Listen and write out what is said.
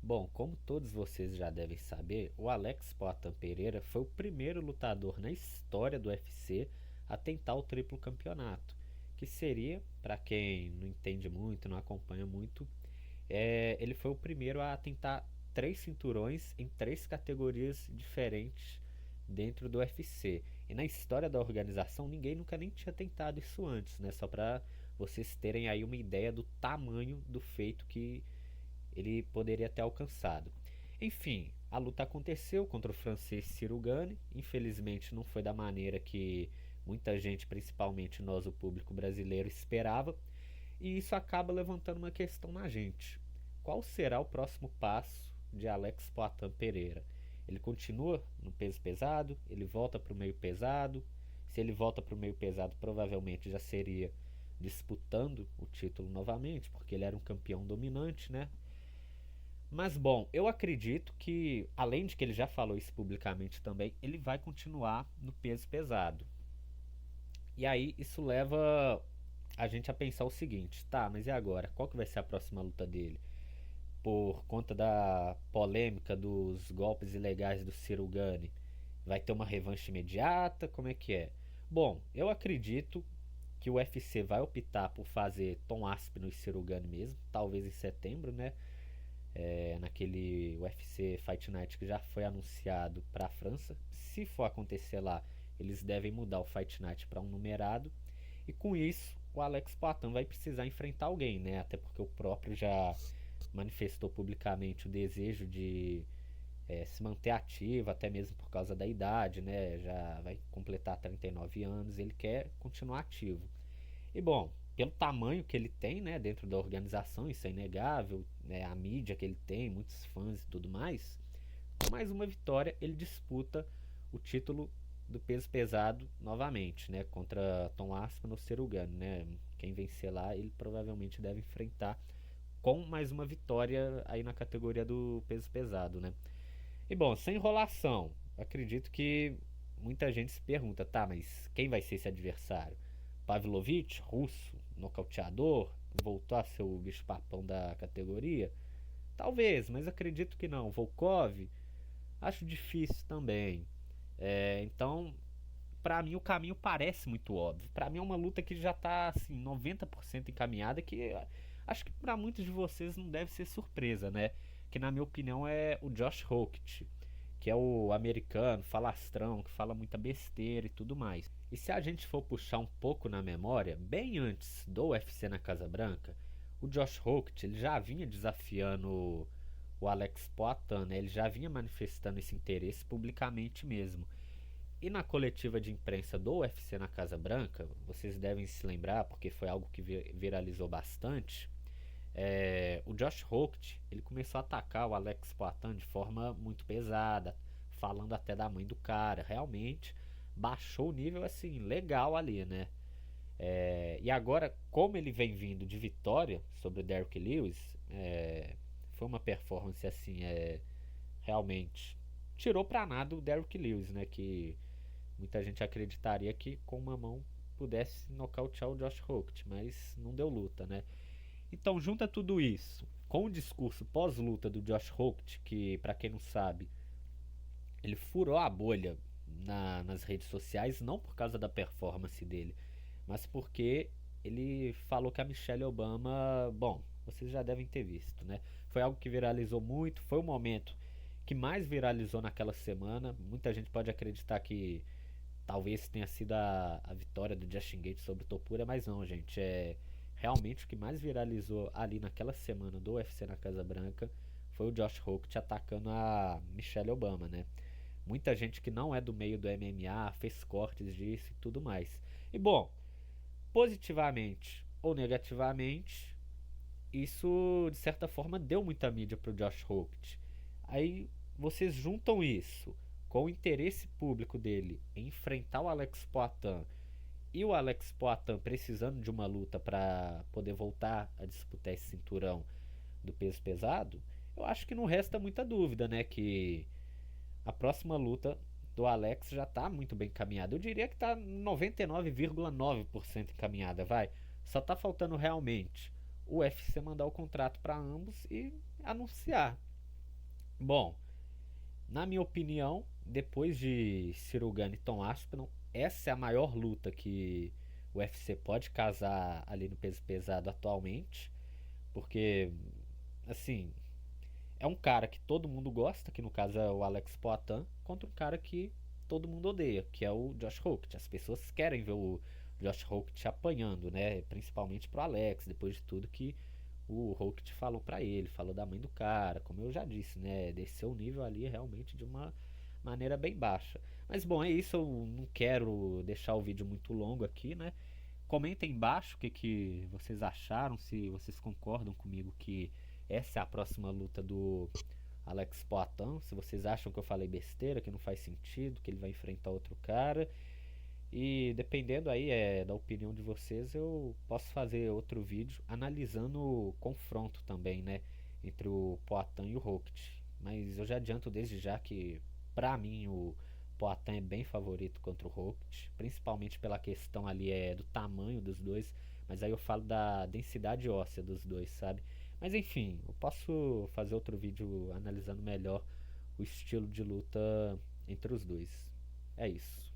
Bom, como todos vocês já devem saber, o Alex Poatan Pereira foi o primeiro lutador na história do UFC a tentar o triplo campeonato, que seria, para quem não entende muito, não acompanha muito, ele foi o primeiro a tentar três cinturões em três categorias diferentes dentro do UFC. E na história da organização ninguém nunca nem tinha tentado isso antes, né? Só para vocês terem aí uma ideia do tamanho do feito que ele poderia ter alcançado. Enfim, a luta aconteceu contra o francês Ciro Gane. Infelizmente não foi da maneira que muita gente, principalmente nós, o público brasileiro, esperava. E isso acaba levantando uma questão na gente. Qual será o próximo passo de Alex Poatan Pereira? Ele continua no peso pesado? Ele volta para o meio pesado? Se ele volta para o meio pesado, provavelmente já seria disputando o título novamente, porque ele era um campeão dominante, né? Mas bom, eu acredito que, além de que ele já falou isso publicamente também, ele vai continuar no peso pesado. E aí isso leva a gente a pensar o seguinte, tá, mas e agora? Qual que vai ser a próxima luta dele? Por conta da polêmica dos golpes ilegais do Ciro Gane, vai ter uma revanche imediata? Como é que é? Bom, eu acredito que o UFC vai optar por fazer Tom Aspinall e Ciro Gane mesmo, talvez em setembro, né? Naquele UFC Fight Night que já foi anunciado para a França. Se for acontecer lá, eles devem mudar o Fight Night para um numerado. E com isso, o Alex Poatan vai precisar enfrentar alguém, né? Até porque o próprio já manifestou publicamente o desejo de se manter ativo, até mesmo por causa da idade, né? Já vai completar 39 anos, ele quer continuar ativo. E bom, pelo tamanho que ele tem, né, dentro da organização, isso é inegável, né, a mídia que ele tem, muitos fãs e tudo mais, com mais uma vitória ele disputa o título do peso pesado novamente, né, contra Tom Aspinall no Cerugano, né, quem vencer lá ele provavelmente deve enfrentar com mais uma vitória aí na categoria do peso pesado, né. E bom, sem enrolação, acredito que muita gente se pergunta, tá, mas quem vai ser esse adversário? Pavlovich, russo, nocauteador, voltou a ser o bicho-papão da categoria? Talvez, mas acredito que não. Volkov, acho difícil também. Então, pra mim o caminho parece muito óbvio. Pra mim é uma luta que já tá assim 90% encaminhada, que acho que pra muitos de vocês não deve ser surpresa, né? Que na minha opinião é o Josh Hockett, que é o americano, falastrão, que fala muita besteira e tudo mais. E se a gente for puxar um pouco na memória, bem antes do UFC na Casa Branca, o Josh Hockett ele já vinha desafiando o Alex Poatan, né? Ele já vinha manifestando esse interesse publicamente mesmo. E na coletiva de imprensa do UFC na Casa Branca, vocês devem se lembrar, porque foi algo que viralizou bastante, o Josh Hockett ele começou a atacar o Alex Poatan de forma muito pesada, falando até da mãe do cara. Realmente baixou o nível assim legal ali, né? E agora, como ele vem vindo de vitória sobre o Derrick Lewis, foi uma performance assim, realmente tirou pra nada o Derrick Lewis, né? Que muita gente acreditaria que com uma mão pudesse nocautear o Josh Hockett, mas não deu luta, né? Então junta tudo isso com o discurso pós-luta do Josh Hockett, que para quem não sabe, ele furou a bolha nas redes sociais, não por causa da performance dele, mas porque ele falou que a Michelle Obama, bom, vocês já devem ter visto, né? Foi algo que viralizou muito, foi o momento que mais viralizou naquela semana. Muita gente pode acreditar que talvez tenha sido a vitória do Justin Gates sobre o Topura, mas não, gente. Realmente o que mais viralizou ali naquela semana do UFC na Casa Branca foi o Josh Hockett atacando a Michelle Obama, né? Muita gente que não é do meio do MMA fez cortes disso e tudo mais. E bom, positivamente ou negativamente, isso de certa forma deu muita mídia pro Josh Hockett. Aí vocês juntam isso com o interesse público dele em enfrentar o Alex Poatan e o Alex Poatan precisando de uma luta para poder voltar a disputar esse cinturão do peso pesado, eu acho que não resta muita dúvida, né, que a próxima luta do Alex já está muito bem encaminhada. Eu diria que está 99,9% encaminhada, vai. Só está faltando realmente o UFC mandar o contrato para ambos e anunciar. Bom, na minha opinião, depois de Ciryl Gane e Tom Aspinall, essa é a maior luta que o UFC pode casar ali no peso pesado atualmente, porque assim, é um cara que todo mundo gosta, que no caso é o Alex Poatan, contra um cara que todo mundo odeia, que é o Josh Holt. As pessoas querem ver o Josh Holt apanhando, né? Principalmente pro Alex, depois de tudo que o Holt falou pra ele, falou da mãe do cara, como eu já disse, né? Desceu o nível ali realmente de uma maneira bem baixa. Mas bom, é isso, eu não quero deixar o vídeo muito longo aqui, né? Comentem embaixo o que vocês acharam, se vocês concordam comigo que essa é a próxima luta do Alex Poatan, se vocês acham que eu falei besteira, que não faz sentido, que ele vai enfrentar outro cara. E dependendo aí da opinião de vocês, eu posso fazer outro vídeo analisando o confronto também, né, entre o Poatan e o Rokic. Mas eu já adianto desde já que pra mim o Poatan é bem favorito contra o Rokic, principalmente pela questão ali do tamanho dos dois, mas aí eu falo da densidade óssea dos dois, sabe? Mas enfim, eu posso fazer outro vídeo analisando melhor o estilo de luta entre os dois. É isso.